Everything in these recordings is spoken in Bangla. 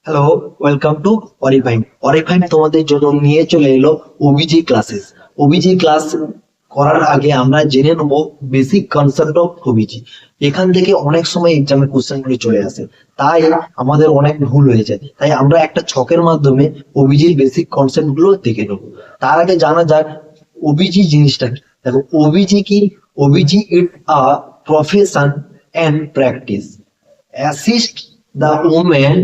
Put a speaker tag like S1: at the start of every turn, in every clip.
S1: হ্যালো, ওয়েলকাম টু অরিফাইন। অরিফাইন তোমাদের জন্য নিয়ে চলে এলো ওবিজি ক্লাসেস। ওবিজি ক্লাস করার আগে আমরা জেনে নেব বেসিক কনসেপ্ট অফ ওবিজি। এখান থেকে অনেক সময় এক্সামের কোশ্চেন গুলো চলে আসে, তাই আমাদের অনেক ভুল হয়ে যায়। তাই আমরা একটা ছকের মাধ্যমে ওবিজির বেসিক কনসেপ্ট গুলো দেখে নেব। তার আগে জানা যাক ওবিজি জিনিসটা কি। দেখো, ওবিজি কি? OBG it a profession and practice assist the women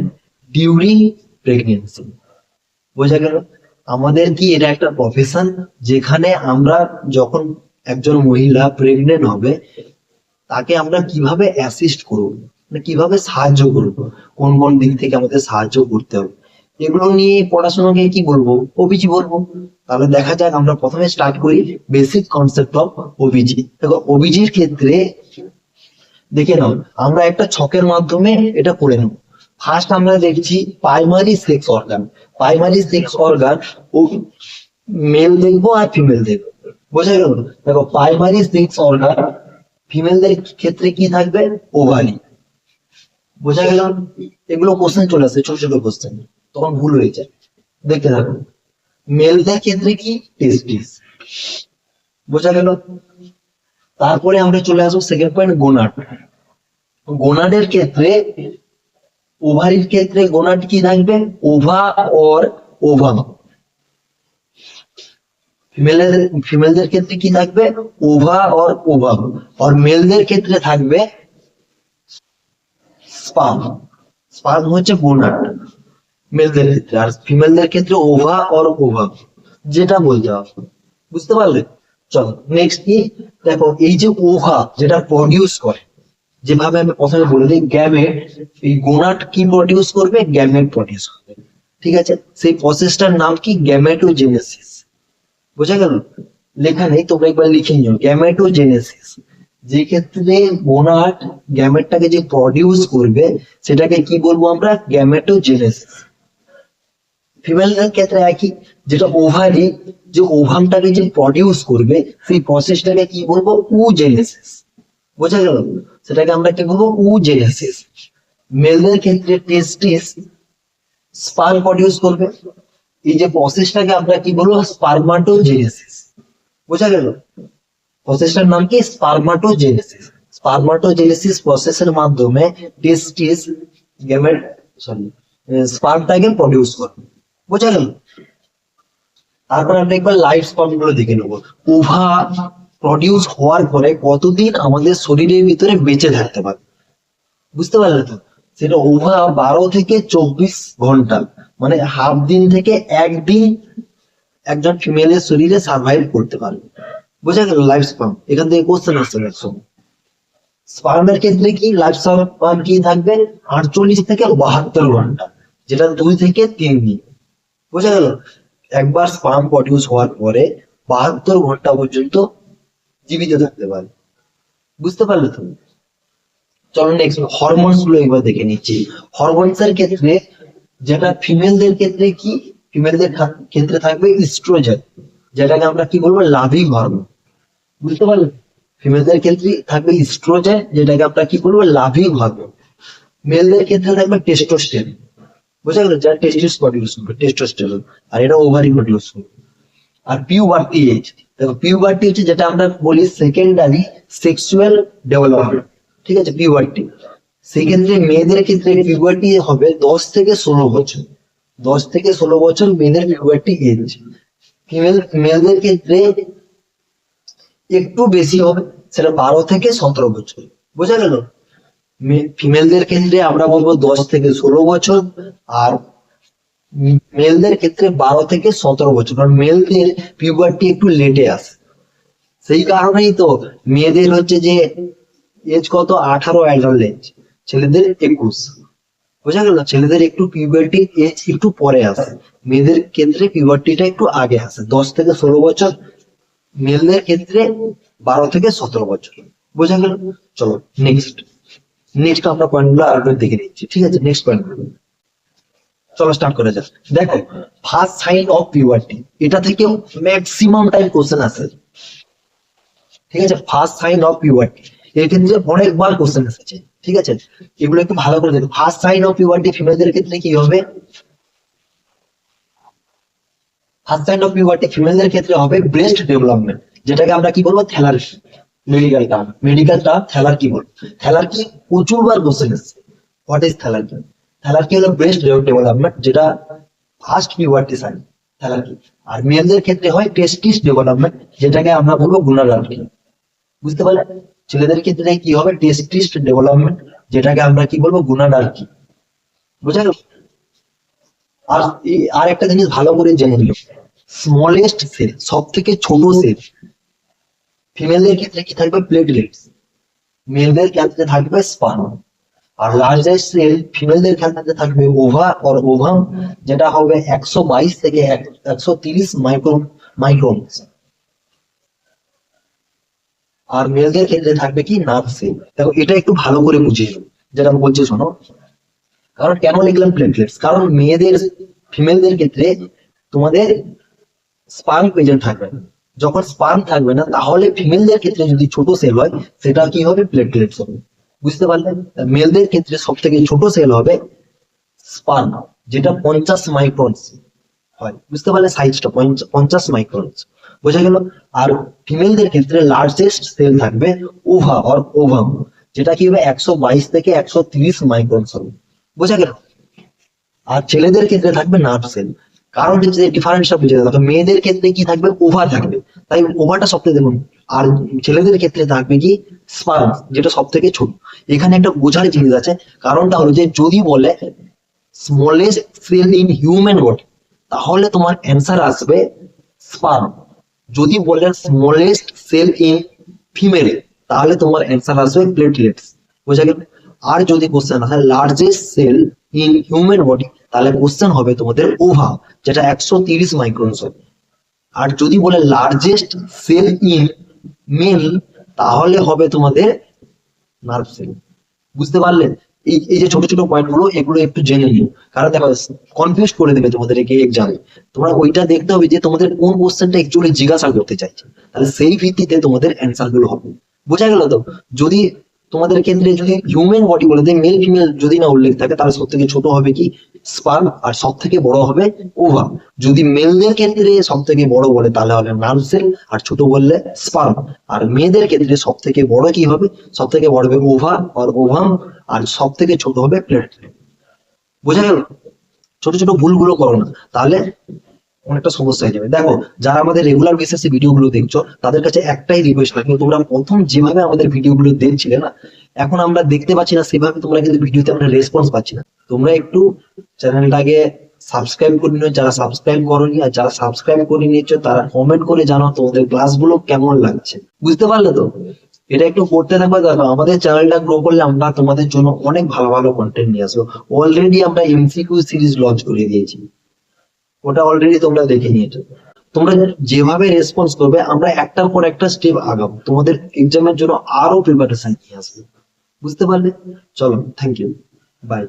S1: during pregnancy. বোঝা গেল? আমাদের কি এটা একটা প্রফেশন, যেখানে আমরা যখন একজন মহিলা প্রেগনেন্ট হবে তাকে আমরা কিভাবে অ্যাসিস্ট করব, মানে কিভাবে সাহায্য করব, কোন কোন দিক থেকে আমাদের সাহায্য করতে হবে, এগুলো নিয়ে পড়াশোনাকে কি বলবো? ওবিজি বলবো। তাহলে দেখা যাক, আমরা প্রথমে স্টার্ট করি বেসিক কনসেপ্ট অফ ওবিজি। দেখো, ওবিজির ক্ষেত্রে দেখে নাও, আমরা একটা ছকের মাধ্যমে এটা করে নেব। ফার্স্ট আমরা দেখছি primary sex organ. Primary sex organ ও মেল দেখবো আর ফিমেল দেখবো। বোঝা গেল? দেখো, প্রাইমারি সেক্স অর্গান ফিমেলদের ক্ষেত্রে কি থাকবে? ওভারি। বোঝা গেল? এগুলো কোশ্চেন চলে আসে, ছোট ছোট কোশ্চেন, তখন ভুল হয়ে যায়। দেখতে থাকো। মেলদের ক্ষেত্রে কি? টেস্টিস। বোঝা গেল? তারপরে আমরা চলে আসবো সেকেন্ড পয়েন্ট, গোনাড। গোনাডের ক্ষেত্রে, ওভারির ক্ষেত্রে গোনাড কি থাকবে? ওভা অর ওভাম। ফিমেলদের ক্ষেত্রে কি থাকবে? ওভা অর ওভাম। আর মেলদের ক্ষেত্রে থাকবে স্পার্ম। স্পার্ম হচ্ছে গোনাড মেলদের ক্ষেত্রে, আর ফিমেলদের ক্ষেত্রে ওভা অর ওভাম, যেটা বলতে হবে। বুঝতে পারলে? চলো নেক্সট কি দেখো, এই যে ওভা যেটা প্রডিউস করে, যেভাবে আমি প্রথমে বলে দিই গ্যামেট, এই গোনাড কি প্রডিউস করবে? গ্যামেট প্রডিউস করবে। ঠিক আছে, সেই প্রসেসটার নাম কি? গ্যামেটোজেনেসিস। বোঝা গেল? লেখা নেই, তোমরা একবার লিখে নিও, গ্যামেটোজেনেসিস। যে ক্ষেত্রে গোনাড গ্যামেটটাকে যে প্রডিউস করবে সেটাকে কি বলবো আমরা? গ্যামেটোজেনেসিস। ফিমেলদের ক্ষেত্রে একই, যেটা ওভারি যে ওভামটাকে যে প্রডিউস করবে সেই প্রসেসটাকে কি বলবো? উজেনেসিস। বোঝা গেল? সেটাকে আমরা কি বলবো? উজেনেসিস। মেলদের ক্ষেত্রে টেস্টিস স্পার্ম প্রডিউস করবে, এই যে প্রসেসটাকে আমরা কি বলবো? স্পার্মাটোজেনেসিস। বোঝা গেল? প্রসেসটার নাম কি? স্পার্মাটোজেনেসিস। স্পার্মাটোজেনেসিস প্রসেসের মাধ্যমে টেস্টিস গ্যামেট সরি স্পার্মটাকে প্রডিউস করবে। বোঝা গেল? তারপর আমরা একবার লাইফ স্পান গুলো দেখে নেবো। ওভা প্রডিউস হওয়ার পরে কতদিন আমাদের শরীরের ভিতরে বেঁচে থাকতে পারে। বুঝতে পারলে তো? সেটা ওভা 12 থেকে 24 ঘন্টা, মানে হাফ দিন থেকে একদিন একজন ফিমেলের শরীরে সার্ভাইভ করতে পারবে। বোঝা গেল? Life span. এখান থেকে কোশ্চেন আসছে ম্যাক্সিমাম। স্পার্মের ক্ষেত্রে কি লাইফ স্পান কি থাকবে? 48 থেকে 72 ঘন্টা, যেটা 2 থেকে 3 দিন। বোঝা গেল? একবার স্পার্ম প্রডিউস হওয়ার পরে 72 ঘন্টা পর্যন্ত জীবিত থাকতে পারে। বুঝতে পারলে তুমি? চলো নেক্সট হরমোনস গুলো একবার দেখে নিচ্ছি। হরমোনস এর ক্ষেত্রে যেটা ফিমেলদের ক্ষেত্রে কি? ফিমেলদের ক্ষেত্রে থাকবে ইস্ট্রোজেন, যেটাকে আমরা কি বলবো? Loving hormone. বুঝতে পারলে? ফিমেলদের ক্ষেত্রে থাকবে ইস্ট্রোজেন, যেটাকে আমরা কি বলবো? Loving hormone. মেলদের ক্ষেত্রে থাকবে টেস্টোস্টেরন। বোঝা গেল? যারা টেস্টিস প্রডিউস করবে, টেস্টোস্টেরন, আর এটা ওভারি প্রডিউস করবে। আর পিউবার্টি এজ, দেখো পিউবার্টি হচ্ছে যেটা আমরা বলি সেকেন্ডারি সেক্সুয়াল ডেভেলপমেন্ট। ঠিক আছে, পিউবার্টি। সেই ক্ষেত্রে মেয়েদের ক্ষেত্রে পিউবার্টি হবে 10 থেকে 16 বছর। 10 থেকে 16 বছর মেয়েদের পিউবার্টি এজ। মেলদের ক্ষেত্রে একটু বেশি হবে, সেটা 12 থেকে 17 বছর। বোঝা গেল? ফিমেলদের ক্ষেত্রে আমরা বলবো 10 থেকে 16 বছর, আর মেলদের ক্ষেত্রে 12 থেকে 17 বছর, কারণ মেলদের পিউবার্টি একটু লেটে আসে। সেই কারণেই তো মেয়েদের হচ্ছে যে এজ কত? 18 অ্যাডাল্ট এজ, ছেলেদের 21। বোঝা গেল? ছেলেদের একটু পিউবার্টি এজ একটু পরে আসে, মেয়েদের ক্ষেত্রে পিউবার্টিটা একটু আগে আসে, 10 থেকে 16 বছর। মেলদের ক্ষেত্রে 12 থেকে 17 বছর। বোঝা গেল? চলো নেক্সট নেক্সট আমরা পয়েন্ট গুলো আরেকবার দেখে নিচ্ছি। ঠিক আছে, নেক্সট পয়েন্ট। চলো স্টার্ট করা যাক। দেখো, ফার্স্ট সাইন অফ পিউবার্টি, এটা থেকে ম্যাক্সিমাম টাইম কোশ্চেন আসে। ঠিক আছে, ফার্স্ট সাইন অফ পিউবার্টি এর ক্ষেত্রে অনেকবার কোশ্চেন এসেছে। ঠিক আছে, এগুলো একটু ভালো করে দেখো। ফার্স্ট সাইন অফ পিউবার্টি ফিমেলদের ক্ষেত্রে কি হবে? ফার্স্ট সাইন অফ পিউবার্টি ফিমেলদের ক্ষেত্রে হবে ব্রেস্ট ডেভেলপমেন্ট, যেটাকে আমরা কি বলবো, থ্যালার্কি। মেডিকেল টার্ম থ্যালার্কি বলবো। থ্যালার্কি প্রচুর বার কোশ্চেন এসেছে। What is thelarche? থ্যালার্কি হলো ব্রেস্ট ডেভেলপমেন্ট, যেটা ফার্স্ট পিউবার্টি সাইন, থ্যালার্কি। আর মেলদের ক্ষেত্রে হয় টেস্টিস ডেভেলপমেন্ট, যেটাকে আমরা বলবো গুনাডার্কি। বুঝতে পারলে? ছেলেদের ক্ষেত্রে কি হবে? টেস্টিস ডেভেলপমেন্ট, যেটাকে আমরা কি বলবো, গুনাডার্কি। বুঝা গেল? আর আর একটা জিনিস ভালো করে জেনে নিল, স্মলেস্ট সেল, সব থেকে ছোট সেল ফিমেলদের ক্ষেত্রে কি থাকবে? প্লেটলেটস। মেলদের ক্ষেত্রে থাকবে স্পার্ম। আর লার্জেস্ট সেল ফিমেলদের ক্ষেত্রে থাকবে ওভা অর ওভাম, যেটা হবে 122 থেকে 130 মাইক্রন। আর মেলদের ক্ষেত্রে থাকবে কি? Nerve cell. দেখো এটা একটু ভালো করে বুঝিয়ে দেবো, যেটা আমি বলছি শোনো। কারণ কেন লিখলাম প্লেটলেটস? কারণ ফিমেলদের ক্ষেত্রে তোমাদের স্পার্ম প্রেজেন্ট থাকবে না। যখন স্পার্ম থাকবে না, তাহলে ফিমেলদের ক্ষেত্রে যদি ছোট সেল হয়, সেটা কি হবে? প্লেটলেটস হবে। বুঝতে পারলেন? মেলদের ক্ষেত্রে সব থেকে ছোট সেল হবে স্পার্ম, যেটা 50 মাইক্রন হয়। বুঝতে পারলে? সাইজটা 50 মাইক্রন। বোঝা গেল? আর ফিমেলদের ক্ষেত্রে লার্জেস্ট সেল থাকবে ওভা অর ওভাম, যেটা কি হবে 122 থেকে 130 মাইক্রন হবে। বোঝা গেল? আর ছেলেদের ক্ষেত্রে থাকবে নার্ভ সেল। কারণ হচ্ছে ডিফারেন্সটা বুঝে যাবে। মেয়েদের ক্ষেত্রে কি থাকবে? ওভা থাকবে, তাই ওভাটা সব থেকে দেখুন। আর ছেলেদের ক্ষেত্রে থাকবে কি? স্পার্ম, যেটা সব থেকে ছোট। এখানে একটা বোঝার জিনিস আছে, কারণটা হলো যে যদি বলে smallest cell in human body, তাহলে তোমার অ্যান্সার আসবে স্পার্ম। যদি বলে স্মলেস্ট সেল ইন ফিমেল, তাহলে তোমার অ্যান্সার আসবে প্লেটলেটস। বোঝা গেল? আর যদি কোশ্চেন আসে largest cell in human body, তাহলে কোশ্চেন হবে তোমাদের ওভা, যেটা 130 মাইক্রন হবে। আর যদি বলে লার্জেস্ট সেল ইন মেল, তাহলে হবে তোমাদের নার্ভ সেল। বুঝতে পারলে? এই যে ছোট ছোট পয়েন্ট গুলো, এগুলো একটু জেনে নিও। কারণ দেখো কনফিউজ করে দেবে তোমাদের এক্সামে। তোমরা ওইটা দেখতে হবে যে তোমাদের কোন কোশ্চেনটা অ্যাকচুয়ালি জিজ্ঞাসা করতে চাইছে, তাহলে সেই ভিত্তিতে তোমাদের অ্যান্সার গুলো হবে। বোঝা গেল তো? যদি তোমাদের ক্ষেত্রে যদি হিউম্যান বডি বলে দেয়, মেল ফিমেল যদি না উল্লেখ থাকে, তাহলে সব থেকে ছোট হবে কি? স্পার্ম। আর সব থেকে বড় হবে ওভা। যদি মেলদের ক্ষেত্রে সব থেকে বড় বলে, তাহলে হবে নার্ভ সেল, আর ছোট বললে স্পার্ম। আর মেয়েদের ক্ষেত্রে সব থেকে বড় কি হবে? সব থেকে বড় হবে ওভা আর ওভাম, আর সব থেকে ছোট হবে প্লেটলেট। বোঝা গেল? ছোট ছোট ভুলগুলো করো না, তাহলে অনেকটা সমস্যা হয়ে যাবে। দেখো, যারা আমাদের রেগুলার বেসিসে ভিডিও গুলো দেখছো, তাদের কাছে একটাই রিকোয়েস্ট রাখবো, তোমরা প্রথম যেভাবে আমাদের ভিডিও গুলো দেখছিলে না, এখন আমরা দেখতে পাচ্ছি না সেভাবে তোমরা কিন্তু ভিডিওতে আমরা রেসপন্স পাচ্ছি না। তোমরা একটু চ্যানেলটাকে সাবস্ক্রাইব করে নিও, যারা সাবস্ক্রাইব করোনি। আর যারা সাবস্ক্রাইব করে নিয়েছো, তারা কমেন্ট করে জানাও তোমাদের ক্লাসগুলো কেমন লাগছে। বুঝতে পারলে তো? এটা একটু করতে থাকবে। দেখো, আমাদের চ্যানেলটা গ্রো করলে আমরা তোমাদের জন্য অনেক ভালো ভালো কন্টেন্ট নিয়ে আসবো। অলরেডি আমরা এমসিকিউ সিরিজ লঞ্চ করে দিয়েছি, ওটা অলরেডি তোমরা দেখে নিয়েছো। তোমরা যেভাবে রেসপন্স করবে, আমরা একটার পর একটা স্টেপ আগাবো, তোমাদের এক্সামের জন্য আরো প্রিপারেশন নিয়ে আসবো। বুঝতে পারলে? চলো, থ্যাংক ইউ, বাই।